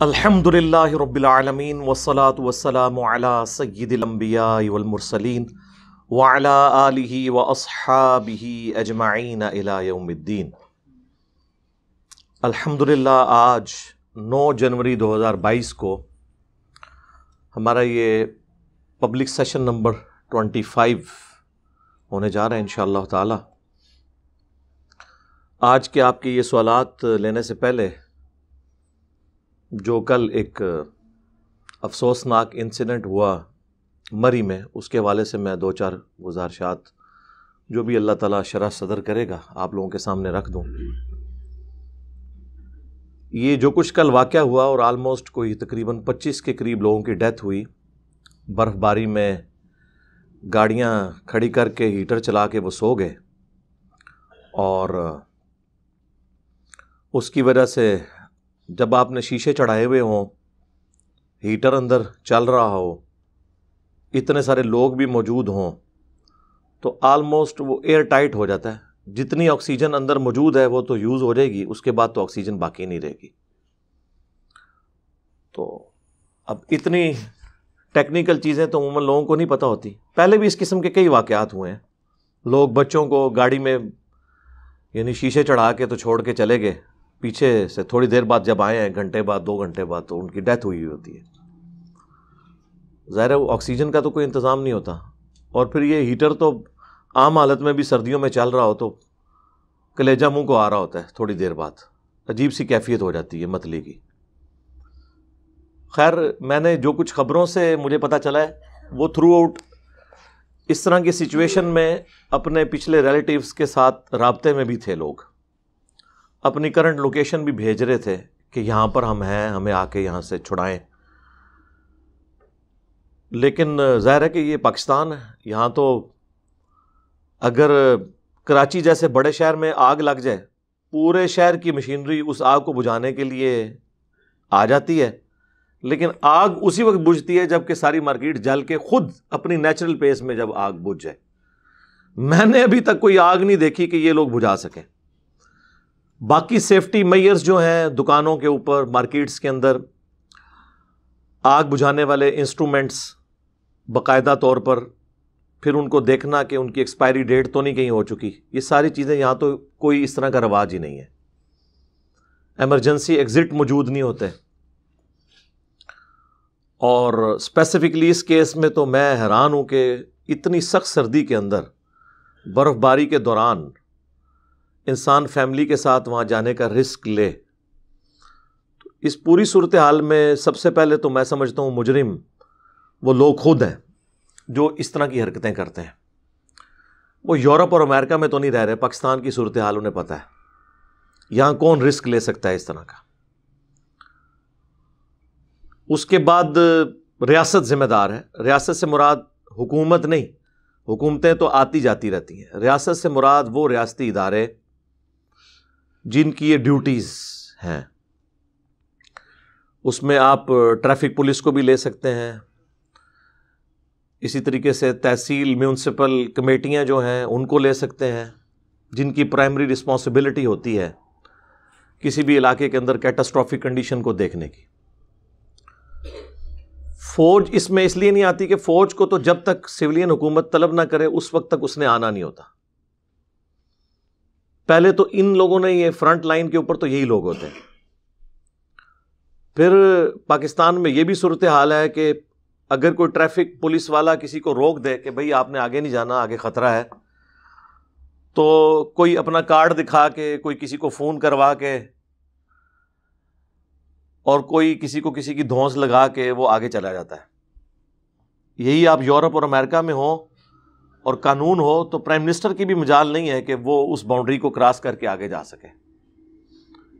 الحمدللہ رب العالمین والصلاة والسلام علی سید الانبیاء والمرسلین وعلی آلہ واصحابہ اجمعین الی یوم الدین۔ الحمدللہ آج 9 جنوری 2022 کو ہمارا یہ پبلک سیشن نمبر 25 ہونے جا رہا ہے انشاءاللہ تعالی۔ آج کے آپ کے یہ سوالات لینے سے پہلے جو کل ایک افسوسناک انسیڈنٹ ہوا مری میں، اس کے حوالے سے میں 2-4 گزارشات جو بھی اللہ تعالیٰ شرح صدر کرے گا آپ لوگوں کے سامنے رکھ دوں۔ یہ جو کچھ کل واقعہ ہوا اور آلموسٹ کوئی تقریباً 25 کے قریب لوگوں کی ڈیتھ ہوئی، برف باری میں گاڑیاں کھڑی کر کے ہیٹر چلا کے وہ سو گئے، اور اس کی وجہ سے جب آپ نے شیشے چڑھائے ہوئے ہوں، ہیٹر اندر چل رہا ہو، اتنے سارے لوگ بھی موجود ہوں، تو آلموسٹ وہ ایئر ٹائٹ ہو جاتا ہے۔ جتنی آکسیجن اندر موجود ہے وہ تو یوز ہو جائے گی، اس کے بعد تو آکسیجن باقی نہیں رہے گی۔ تو اب اتنی ٹیکنیکل چیزیں تو عموماً لوگوں کو نہیں پتہ ہوتی۔ پہلے بھی اس قسم کے کئی واقعات ہوئے ہیں، لوگ بچوں کو گاڑی میں یعنی شیشے چڑھا کے تو چھوڑ کے چلے گئے، پیچھے سے تھوڑی دیر بعد جب آئے ہیں، گھنٹے بعد 2 گھنٹے بعد، تو ان کی ڈیتھ ہوئی ہوتی ہے۔ ظاہر ہے وہ آکسیجن کا تو کوئی انتظام نہیں ہوتا، اور پھر یہ ہیٹر تو عام حالت میں بھی سردیوں میں چل رہا ہو تو کلیجہ منہ کو آ رہا ہوتا ہے، تھوڑی دیر بعد عجیب سی کیفیت ہو جاتی ہے متلی کی۔ خیر، میں نے جو کچھ خبروں سے مجھے پتہ چلا ہے وہ تھرو آؤٹ اس طرح کی سچویشن میں اپنے پچھلے ریلیٹیوز کے ساتھ رابطے میں بھی تھے، لوگ اپنی کرنٹ لوکیشن بھی بھیج رہے تھے کہ یہاں پر ہم ہیں، ہمیں آ کے یہاں سے چھڑائیں۔ لیکن ظاہر ہے کہ یہ پاکستان ہے، یہاں تو اگر کراچی جیسے بڑے شہر میں آگ لگ جائے، پورے شہر کی مشینری اس آگ کو بجھانے کے لیے آ جاتی ہے، لیکن آگ اسی وقت بجھتی ہے جب کہ ساری مارکیٹ جل کے خود اپنی نیچرل پیس میں جب آگ بجھ جائے۔ میں نے ابھی تک کوئی آگ نہیں دیکھی کہ یہ لوگ بجھا سکیں۔ باقی سیفٹی میئرز جو ہیں دکانوں کے اوپر، مارکیٹس کے اندر آگ بجھانے والے انسٹرومنٹس باقاعدہ طور پر، پھر ان کو دیکھنا کہ ان کی ایکسپائری ڈیٹ تو نہیں کہیں ہو چکی، یہ ساری چیزیں یہاں تو کوئی اس طرح کا رواج ہی نہیں ہے۔ ایمرجنسی ایگزٹ موجود نہیں ہوتے، اور اسپیسیفکلی اس کیس میں تو میں حیران ہوں کہ اتنی سخت سردی کے اندر، برف باری کے دوران انسان فیملی کے ساتھ وہاں جانے کا رسک لے۔ تو اس پوری صورتحال میں سب سے پہلے تو میں سمجھتا ہوں مجرم وہ لوگ خود ہیں جو اس طرح کی حرکتیں کرتے ہیں۔ وہ یورپ اور امریکہ میں تو نہیں رہ رہے، پاکستان کی صورتحال انہیں پتہ ہے، یہاں کون رسک لے سکتا ہے اس طرح کا۔ اس کے بعد ریاست ذمہ دار ہے۔ ریاست سے مراد حکومت نہیں، حکومتیں تو آتی جاتی رہتی ہیں۔ ریاست سے مراد وہ ریاستی ادارے جن کی یہ ڈیوٹیز ہیں۔ اس میں آپ ٹریفک پولیس کو بھی لے سکتے ہیں، اسی طریقے سے تحصیل میونسپل کمیٹیاں جو ہیں ان کو لے سکتے ہیں، جن کی پرائمری رسپانسبلٹی ہوتی ہے کسی بھی علاقے کے اندر کیٹاسٹرافک کنڈیشن کو دیکھنے کی۔ فوج اس میں اس لیے نہیں آتی کہ فوج کو تو جب تک سویلین حکومت طلب نہ کرے اس وقت تک اس نے آنا نہیں ہوتا۔ پہلے تو ان لوگوں نے یہ فرنٹ لائن کے اوپر تو یہی لوگ ہوتے ہیں۔ پھر پاکستان میں یہ بھی صورتحال ہے کہ اگر کوئی ٹریفک پولیس والا کسی کو روک دے کہ بھئی آپ نے آگے نہیں جانا، آگے خطرہ ہے، تو کوئی اپنا کارڈ دکھا کے، کوئی کسی کو فون کروا کے، اور کوئی کسی کو کسی کی دھونس لگا کے وہ آگے چلا جاتا ہے۔ یہی آپ یورپ اور امریکہ میں ہو اور قانون ہو تو پرائم منسٹر کی بھی مجال نہیں ہے کہ وہ اس باؤنڈری کو کراس کر کے آگے جا سکے۔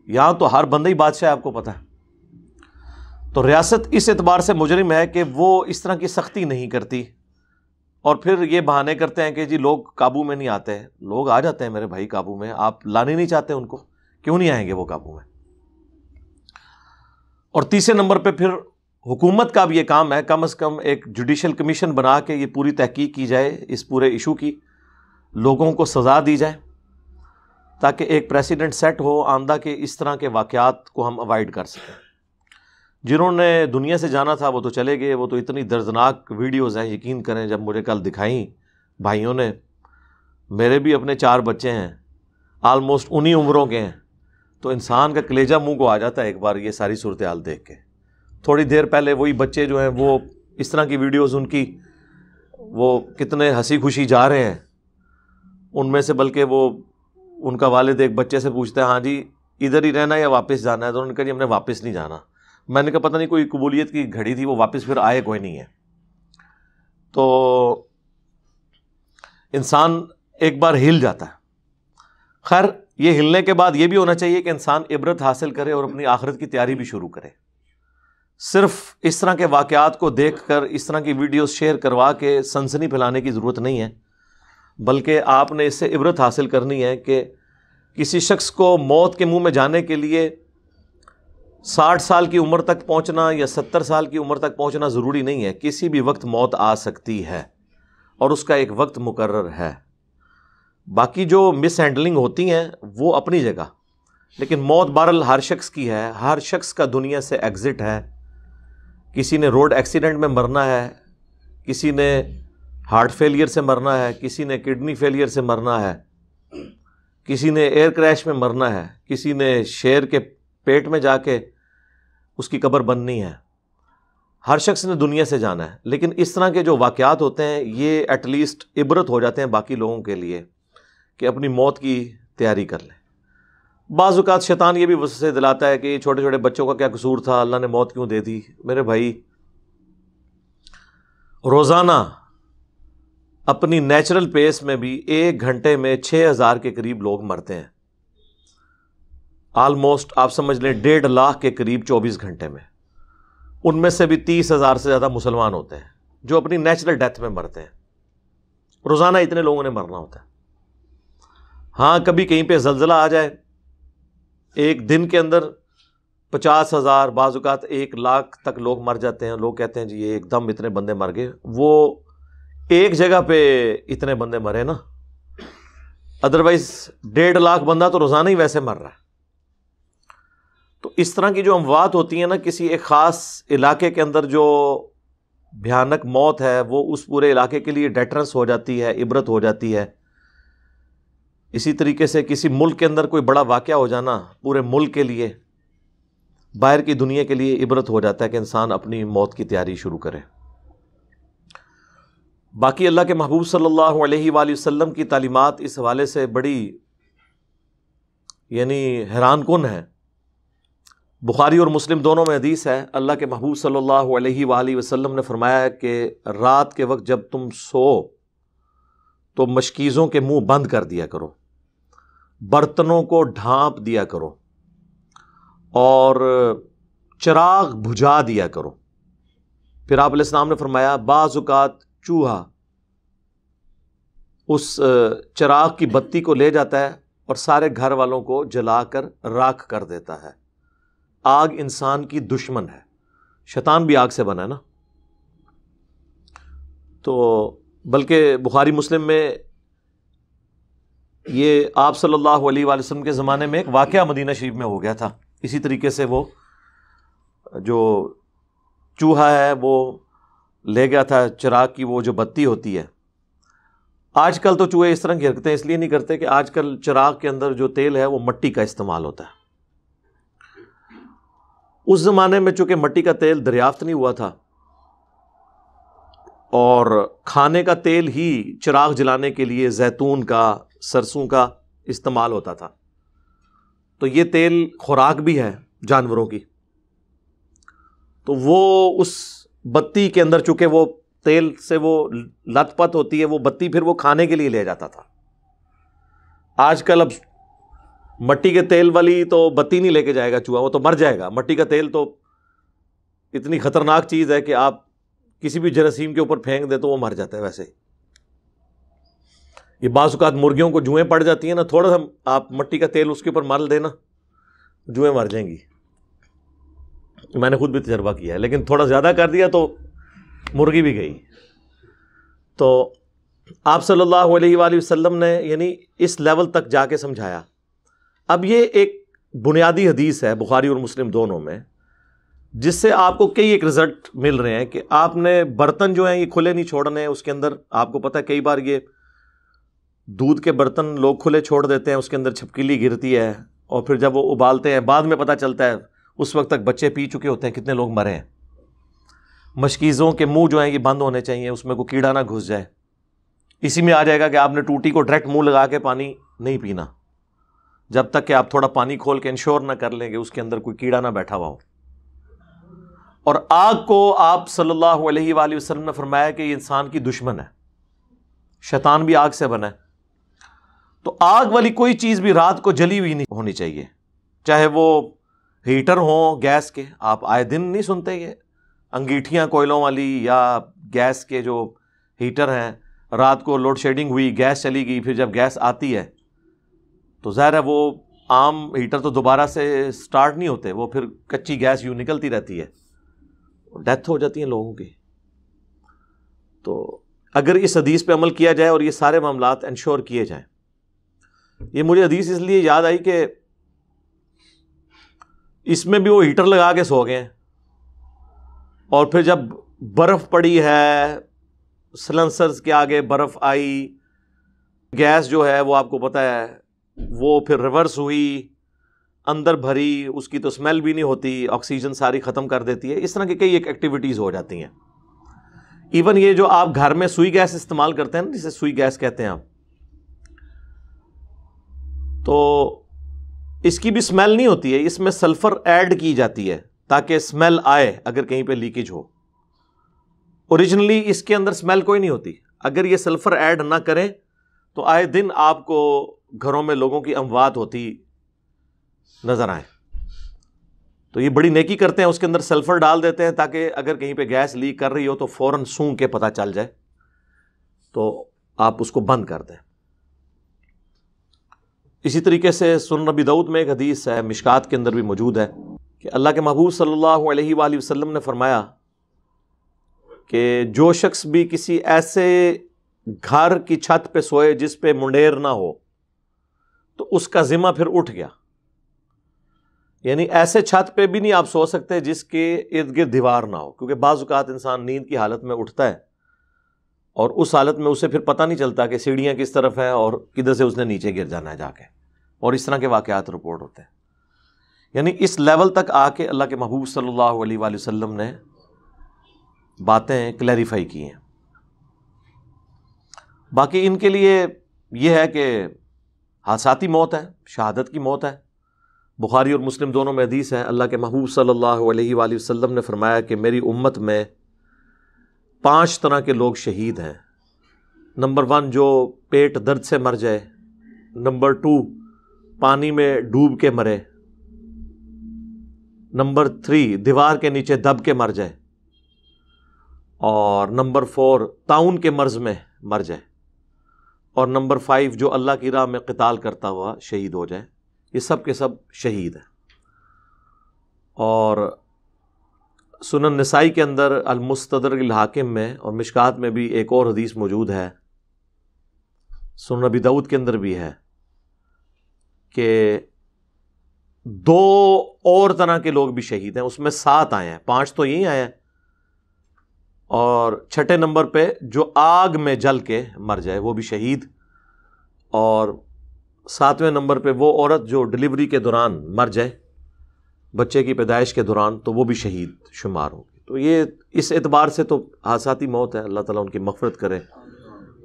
یہاں تو ہر بندہ ہی بادشاہ ہے، آپ کو پتہ ہے۔ تو ریاست اس اعتبار سے مجرم ہے کہ وہ اس طرح کی سختی نہیں کرتی، اور پھر یہ بہانے کرتے ہیں کہ جی لوگ قابو میں نہیں آتے۔ لوگ آ جاتے ہیں میرے بھائی قابو میں، آپ لانے نہیں چاہتے ان کو، کیوں نہیں آئیں گے وہ قابو میں؟ اور تیسرے نمبر پہ پھر حکومت کا بھی یہ کام ہے، کم از کم ایک جوڈیشل کمیشن بنا کے یہ پوری تحقیق کی جائے اس پورے ایشو کی، لوگوں کو سزا دی جائے، تاکہ ایک پریسیڈنٹ سیٹ ہو آئندہ کے اس طرح کے واقعات کو ہم اوائڈ کر سکیں۔ جنہوں نے دنیا سے جانا تھا وہ تو چلے گئے، وہ تو اتنی دردناک ویڈیوز ہیں، یقین کریں جب مجھے کل دکھائیں بھائیوں نے، میرے بھی اپنے 4 بچے ہیں، آلموسٹ انہی عمروں کے ہیں، تو انسان کا کلیجہ منہ کو آ جاتا ہے ایک بار یہ ساری صورتحال دیکھ کے۔ تھوڑی دیر پہلے وہی بچے جو ہیں وہ اس طرح کی ویڈیوز ان کی، وہ کتنے ہنسی خوشی جا رہے ہیں، ان میں سے بلکہ وہ ان کا والد ایک بچے سے پوچھتا ہے ہاں جی ادھر ہی رہنا یا واپس جانا ہے، تو انہوں نے کہا جی ہم نے واپس نہیں جانا۔ میں نے کہا پتہ نہیں کوئی قبولیت کی گھڑی تھی، وہ واپس پھر آئے کوئی نہیں ہے۔ تو انسان ایک بار ہل جاتا ہے۔ خیر یہ ہلنے کے بعد یہ بھی ہونا چاہیے کہ انسان عبرت حاصل کرے اور اپنی آخرت کی تیاری بھی شروع کرے۔ صرف اس طرح کے واقعات کو دیکھ کر اس طرح کی ویڈیوز شیئر کروا کے سنسنی پھیلانے کی ضرورت نہیں ہے، بلکہ آپ نے اس سے عبرت حاصل کرنی ہے کہ کسی شخص کو موت کے منہ میں جانے کے لیے 60 سال کی عمر تک پہنچنا یا 70 سال کی عمر تک پہنچنا ضروری نہیں ہے، کسی بھی وقت موت آ سکتی ہے اور اس کا ایک وقت مقرر ہے۔ باقی جو مس ہینڈلنگ ہوتی ہیں وہ اپنی جگہ، لیکن موت بہرحال ہر شخص کی ہے، ہر شخص کا دنیا سے ایگزٹ ہے۔ کسی نے روڈ ایکسیڈنٹ میں مرنا ہے، کسی نے ہارٹ فیلئر سے مرنا ہے، کسی نے کڈنی فیلئر سے مرنا ہے، کسی نے ایئر کریش میں مرنا ہے، کسی نے شیر کے پیٹ میں جا کے اس کی قبر بننی ہے۔ ہر شخص نے دنیا سے جانا ہے، لیکن اس طرح کے جو واقعات ہوتے ہیں یہ ایٹ لیسٹ عبرت ہو جاتے ہیں باقی لوگوں کے لیے کہ اپنی موت کی تیاری کر لیں۔ بعض اوقات شیطان یہ بھی وسوسے دلاتا ہے کہ یہ چھوٹے چھوٹے بچوں کا کیا قصور تھا، اللہ نے موت کیوں دے دی؟ میرے بھائی روزانہ اپنی نیچرل پیس میں بھی 1 گھنٹے میں 6000 کے قریب لوگ مرتے ہیں، آلموسٹ آپ سمجھ لیں 1.5 لاکھ کے قریب 24 گھنٹے میں۔ ان میں سے بھی 30,000 سے زیادہ مسلمان ہوتے ہیں جو اپنی نیچرل ڈیتھ میں مرتے ہیں۔ روزانہ اتنے لوگوں نے مرنا ہوتا ہے۔ ہاں کبھی کہیں پہ زلزلہ آ جائے، ایک دن کے اندر 50,000 بعض اوقات 1 لاکھ تک لوگ مر جاتے ہیں۔ لوگ کہتے ہیں جی ایک دم اتنے بندے مر گئے، وہ ایک جگہ پہ اتنے بندے مرے نا، ادروائز 1.5 لاکھ بندہ تو روزانہ ہی ویسے مر رہا ہے۔ تو اس طرح کی جو اموات ہوتی ہیں نا، کسی ایک خاص علاقے کے اندر جو بھیانک موت ہے وہ اس پورے علاقے کے لیے ڈیٹرنس ہو جاتی ہے، عبرت ہو جاتی ہے۔ اسی طریقے سے کسی ملک کے اندر کوئی بڑا واقعہ ہو جانا پورے ملک کے لیے، باہر کی دنیا کے لیے عبرت ہو جاتا ہے کہ انسان اپنی موت کی تیاری شروع کرے۔ باقی اللہ کے محبوب صلی اللہ علیہ وآلہ وسلم کی تعلیمات اس حوالے سے بڑی حیران کن ہے۔ بخاری اور مسلم دونوں میں حدیث ہے، اللہ کے محبوب صلی اللہ علیہ وآلہ وسلم نے فرمایا کہ رات کے وقت جب تم سو تو مشکیزوں کے منہ بند کر دیا کرو، برتنوں کو ڈھانپ دیا کرو اور چراغ بجھا دیا کرو۔ پھر آپ علیہ السلام نے فرمایا بعض اوقات چوہا اس چراغ کی بتی کو لے جاتا ہے اور سارے گھر والوں کو جلا کر راکھ کر دیتا ہے۔ آگ انسان کی دشمن ہے، شیطان بھی آگ سے بنا ہے نا۔ تو بلکہ بخاری مسلم میں یہ آپ صلی اللہ علیہ وآلہ وسلم کے زمانے میں ایک واقعہ مدینہ شریف میں ہو گیا تھا، اسی طریقے سے وہ جو چوہا ہے وہ لے گیا تھا چراغ کی وہ جو بتی ہوتی ہے۔ آج کل تو چوہے اس طرح کی حرکتیں اس لیے نہیں کرتے کہ آج کل چراغ کے اندر جو تیل ہے وہ مٹی کا استعمال ہوتا ہے۔ اس زمانے میں چونکہ مٹی کا تیل دریافت نہیں ہوا تھا اور کھانے کا تیل ہی چراغ جلانے کے لیے زیتون کا، سرسوں کا استعمال ہوتا تھا، تو یہ تیل خوراک بھی ہے جانوروں کی، تو وہ اس بتی کے اندر چونکہ وہ تیل سے وہ لت پت ہوتی ہے، وہ بتی پھر وہ کھانے کے لیے لے جاتا تھا۔ آج کل اب مٹی کے تیل والی تو بتی نہیں لے کے جائے گا چوہا، وہ تو مر جائے گا۔ مٹی کا تیل تو اتنی خطرناک چیز ہے کہ آپ کسی بھی جراثیم کے اوپر پھینک دیں تو وہ مر جاتا ہے۔ ویسے یہ بعض اوقات مرغیوں کو جوئیں پڑ جاتی ہیں نا، تھوڑا سا آپ مٹی کا تیل اس کے اوپر مل دینا، جوئیں مر جائیں گی۔ میں نے خود بھی تجربہ کیا ہے، لیکن تھوڑا زیادہ کر دیا تو مرغی بھی گئی۔ تو آپ صلی اللہ علیہ وآلہ وسلم نے اس لیول تک جا کے سمجھایا۔ اب یہ ایک بنیادی حدیث ہے بخاری اور مسلم دونوں میں، جس سے آپ کو کئی ایک رزلٹ مل رہے ہیں کہ آپ نے برتن جو ہیں یہ کھلے نہیں چھوڑنے ہیں. اس کے اندر آپ کو پتہ ہے کئی بار یہ دودھ کے برتن لوگ کھلے چھوڑ دیتے ہیں, اس کے اندر چھپکلی گرتی ہے, اور پھر جب وہ ابالتے ہیں بعد میں پتہ چلتا ہے اس وقت تک بچے پی چکے ہوتے ہیں, کتنے لوگ مرے ہیں. مشکیزوں کے منہ جو ہیں یہ بند ہونے چاہیے, اس میں کوئی کیڑا نہ گھس جائے. اسی میں آ جائے گا کہ آپ نے ٹوٹی کو ڈائریکٹ منہ لگا کے پانی نہیں پینا جب تک کہ آپ تھوڑا پانی کھول کے انشور نہ کر لیں کہ اس کے اندر کوئی کیڑا نہ بیٹھا ہوا ہو. اور آگ کو آپ صلی اللہ علیہ وآلہ وسلم نے فرمایا کہ یہ انسان کی دشمن ہے, شیطان بھی آگ سے بنا ہے. تو آگ والی کوئی چیز بھی رات کو جلی ہوئی نہیں ہونی چاہیے, چاہے وہ ہیٹر ہوں گیس کے. آپ آئے دن نہیں سنتے یہ انگیٹھیاں کوئلوں والی یا گیس کے جو ہیٹر ہیں, رات کو لوڈ شیڈنگ ہوئی, گیس چلی گئی, پھر جب گیس آتی ہے تو ظاہر ہے وہ عام ہیٹر تو دوبارہ سے سٹارٹ نہیں ہوتے, وہ پھر کچی گیس یوں نکلتی رہتی ہے, ڈیتھ ہو جاتی ہیں لوگوں کی. تو اگر اس حدیث پہ عمل کیا جائے اور یہ سارے معاملات انشور کیے جائیں. یہ مجھے حدیث اس لیے یاد آئی کہ اس میں بھی وہ ہیٹر لگا کے سو گئے ہیں, اور پھر جب برف پڑی ہے, سلنسرز کے آگے برف آئی, گیس جو ہے وہ آپ کو پتہ ہے وہ پھر ریورس ہوئی, اندر بھری, اس کی تو اسمیل بھی نہیں ہوتی, آکسیجن ساری ختم کر دیتی ہے. اس طرح کی کئی ایک ایکٹیویٹیز ہو جاتی ہیں. ایون یہ جو آپ گھر میں سوئی گیس استعمال کرتے ہیں نا, جسے سوئی گیس کہتے ہیں آپ, تو اس کی بھی اسمیل نہیں ہوتی ہے, اس میں سلفر ایڈ کی جاتی ہے تاکہ اسمیل آئے اگر کہیں پہ لیکیج ہو. اوریجنلی اس کے اندر اسمیل کوئی نہیں ہوتی. اگر یہ سلفر ایڈ نہ کریں تو آئے دن آپ کو گھروں میں لوگوں کی اموات ہوتی نظر آئے. تو یہ بڑی نیکی کرتے ہیں, اس کے اندر سلفر ڈال دیتے ہیں تاکہ اگر کہیں پہ گیس لیک کر رہی ہو تو فوراً سونگ کے پتہ چل جائے, تو آپ اس کو بند کر دیں. اسی طریقے سے سنن نبی داؤد میں ایک حدیث ہے, مشکات کے اندر بھی موجود ہے, کہ اللہ کے محبوب صلی اللہ علیہ وآلہ وسلم نے فرمایا کہ جو شخص بھی کسی ایسے گھر کی چھت پہ سوئے جس پہ منڈیر نہ ہو تو اس کا ذمہ پھر اٹھ گیا. یعنی ایسے چھت پہ بھی نہیں آپ سو سکتے جس کے ارد گرد دیوار نہ ہو, کیونکہ بعض اوقات انسان نیند کی حالت میں اٹھتا ہے اور اس حالت میں اسے پھر پتہ نہیں چلتا کہ سیڑھیاں کس طرف ہیں اور کدھر سے اس نے نیچے گر جانا ہے جا کے, اور اس طرح کے واقعات رپورٹ ہوتے ہیں. یعنی اس لیول تک آ کے اللہ کے محبوب صلی اللہ علیہ وآلہ وسلم نے باتیں کلیریفائی کی ہیں. باقی ان کے لیے یہ ہے کہ حادثاتی موت ہے, شہادت کی موت ہے. بخاری اور مسلم دونوں میں حدیث ہے, اللہ کے محبوب صلی اللہ علیہ وآلہ وسلم نے فرمایا کہ میری امت میں 5 طرح کے لوگ شہید ہیں. نمبر 1 جو پیٹ درد سے مر جائے, نمبر 2 پانی میں ڈوب کے مرے, نمبر 3 دیوار کے نیچے دب کے مر جائے, اور نمبر 4 طاعون کے مرض میں مر جائے, اور نمبر 5 جو اللہ کی راہ میں قتال کرتا ہوا شہید ہو جائے. یہ سب کے سب شہید ہیں. اور سنن نسائی کے اندر المستدرک الحاکم میں اور مشکات میں بھی ایک اور حدیث موجود ہے, سنن نبی داؤد کے اندر بھی ہے, کہ 2 اور طرح کے لوگ بھی شہید ہیں. اس میں 7 آئے ہیں, 5 تو یہی آئے ہیں, اور 6 نمبر پہ جو آگ میں جل کے مر جائے وہ بھی شہید, اور 7ویں نمبر پہ وہ عورت جو ڈلیوری کے دوران مر جائے, بچے کی پیدائش کے دوران, تو وہ بھی شہید شمار ہوگی. تو یہ اس اعتبار سے تو حادثاتی موت ہے. اللہ تعالیٰ ان کی مغفرت کرے,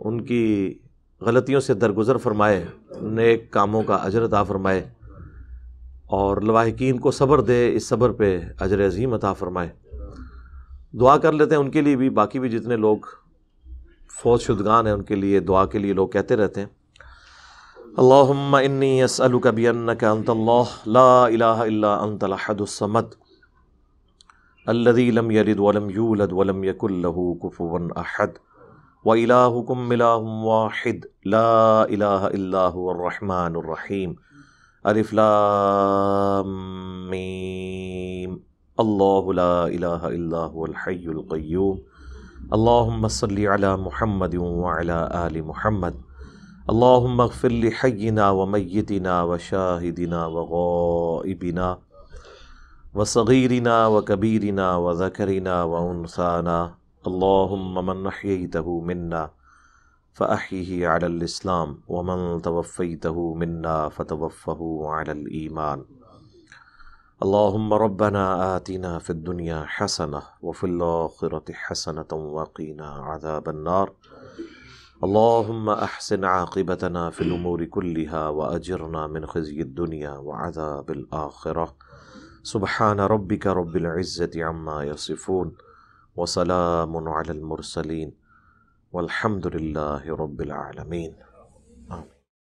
ان کی غلطیوں سے درگزر فرمائے, نیک کاموں کا اجر عطا فرمائے, اور لواحقین کو صبر دے, اس صبر پہ اجر عظیم عطا فرمائے. دعا کر لیتے ہیں ان کے لیے بھی, باقی بھی جتنے لوگ فوت شدگان ہیں ان کے لیے دعا کے لیے لوگ کہتے رہتے ہیں. اللہم انی اسألک بانک انت اللہ لا الہ الا انت الاحد الصمد الذی لم یلد ولم یولد ولم یکن له کفوا احد وإلہکم الہ واحد لا الہ الا هو الرحمن الرحیم الف لام میم اللہ لا الہ الا هو الحی القیوم اللہم صلی علی محمد وعلی آل محمد اللہم اغفر لحینا ومیتنا وشاہدنا وغائبنا وصغيرنا وكبيرنا وذكرنا وأنثانا اللهم من أحييته منا فأحيه على الإسلام ومن توفيته منا فتوفه على الإيمان اللهم ربنا آتنا في الدنيا حسنة وفي الآخرة حسنة وقنا عذاب النار اللهم أحسن عاقبتنا في الأمور كلها وأجرنا من خزي الدنيا وعذاب الآخرة سبحان ربك رب العزة عما يصفون وسلام على المرسلين والحمد لله رب العالمين.